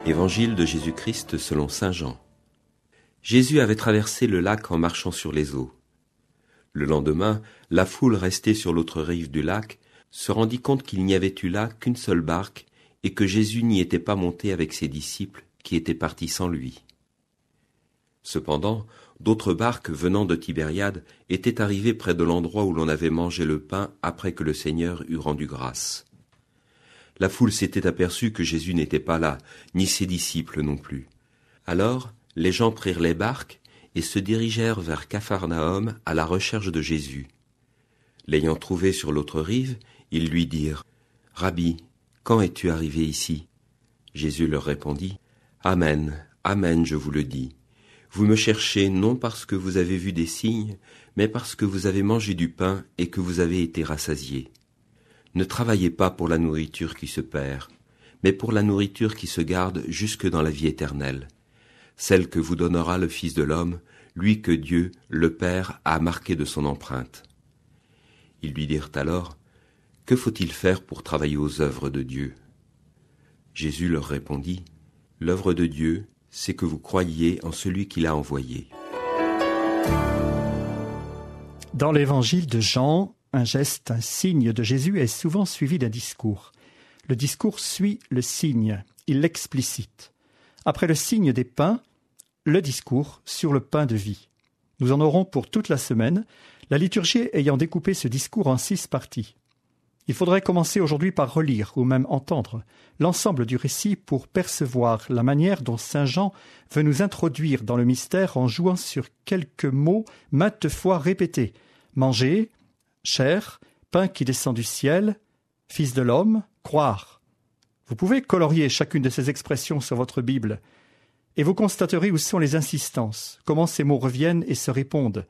Évangile de Jésus-Christ selon saint Jean. Jésus avait traversé le lac en marchant sur les eaux. Le lendemain, la foule restée sur l'autre rive du lac se rendit compte qu'il n'y avait eu là qu'une seule barque et que Jésus n'y était pas monté avec ses disciples qui étaient partis sans lui. Cependant, d'autres barques venant de Tibériade étaient arrivées près de l'endroit où l'on avait mangé le pain après que le Seigneur eut rendu grâce. La foule s'était aperçue que Jésus n'était pas là, ni ses disciples non plus. Alors, les gens prirent les barques et se dirigèrent vers Capharnaüm à la recherche de Jésus. L'ayant trouvé sur l'autre rive, ils lui dirent « Rabbi, quand es-tu arrivé ici ?» Jésus leur répondit « Amen, amen, je vous le dis. Vous me cherchez non parce que vous avez vu des signes, mais parce que vous avez mangé du pain et que vous avez été rassasiés. Ne travaillez pas pour la nourriture qui se perd, mais pour la nourriture qui se garde jusque dans la vie éternelle, celle que vous donnera le Fils de l'homme, lui que Dieu, le Père, a marqué de son empreinte. » Ils lui dirent alors, « Que faut-il faire pour travailler aux œuvres de Dieu ?» Jésus leur répondit, « L'œuvre de Dieu, c'est que vous croyiez en celui qui l'a envoyé. » Dans l'évangile de Jean, un geste, un signe de Jésus est souvent suivi d'un discours. Le discours suit le signe, il l'explicite. Après le signe des pains, le discours sur le pain de vie. Nous en aurons pour toute la semaine, la liturgie ayant découpé ce discours en 6 parties. Il faudrait commencer aujourd'hui par relire ou même entendre l'ensemble du récit pour percevoir la manière dont saint Jean veut nous introduire dans le mystère en jouant sur quelques mots maintes fois répétés. Manger, chair, pain qui descend du ciel, fils de l'homme, croire. Vous pouvez colorier chacune de ces expressions sur votre Bible et vous constaterez où sont les insistances, comment ces mots reviennent et se répondent.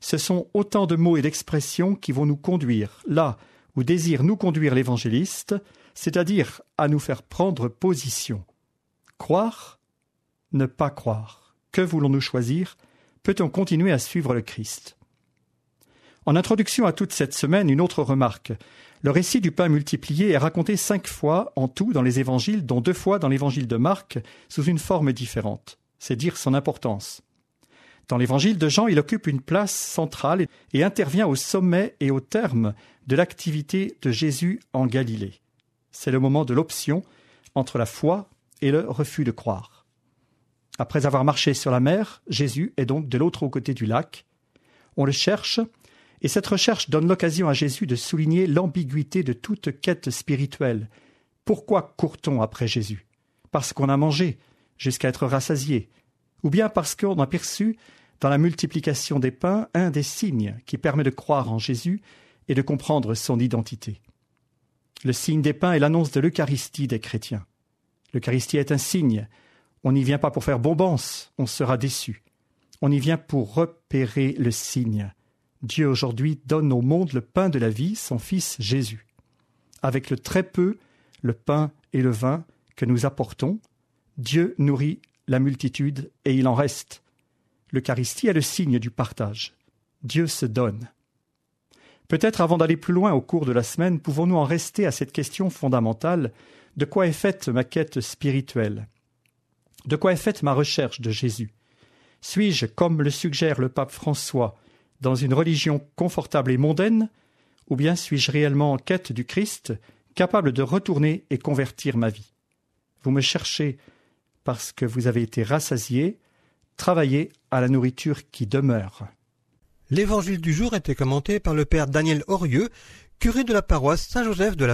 Ce sont autant de mots et d'expressions qui vont nous conduire là où désire nous conduire l'évangéliste, c'est-à-dire à nous faire prendre position. Croire, ne pas croire. Que voulons-nous choisir? Peut-on continuer à suivre le Christ? En introduction à toute cette semaine, une autre remarque. Le récit du pain multiplié est raconté 5 fois en tout dans les évangiles, dont 2 fois dans l'évangile de Marc, sous une forme différente. C'est dire son importance. Dans l'évangile de Jean, il occupe une place centrale et intervient au sommet et au terme de l'activité de Jésus en Galilée. C'est le moment de l'option entre la foi et le refus de croire. Après avoir marché sur la mer, Jésus est donc de l'autre côté du lac. On le cherche, et cette recherche donne l'occasion à Jésus de souligner l'ambiguïté de toute quête spirituelle. Pourquoi court-on après Jésus? Parce qu'on a mangé, jusqu'à être rassasié, ou bien parce qu'on a perçu, dans la multiplication des pains, un des signes qui permet de croire en Jésus et de comprendre son identité. Le signe des pains est l'annonce de l'Eucharistie des chrétiens. L'Eucharistie est un signe. On n'y vient pas pour faire bombance, on sera déçu. On y vient pour repérer le signe. Dieu aujourd'hui donne au monde le pain de la vie, son Fils Jésus. Avec le très peu, le pain et le vin que nous apportons, Dieu nourrit la multitude et il en reste. L'Eucharistie est le signe du partage. Dieu se donne. Peut-être avant d'aller plus loin au cours de la semaine, pouvons-nous en rester à cette question fondamentale: de quoi est faite ma quête spirituelle? De quoi est faite ma recherche de Jésus? Suis-je, comme le suggère le pape François, dans une religion confortable et mondaine, ou bien suis-je réellement en quête du Christ, capable de retourner et convertir ma vie? Vous me cherchez parce que vous avez été rassasiés, travaillez à la nourriture qui demeure. L'évangile du jour était commenté par le père Daniel Aurieux, curé de la paroisse Saint-Joseph de la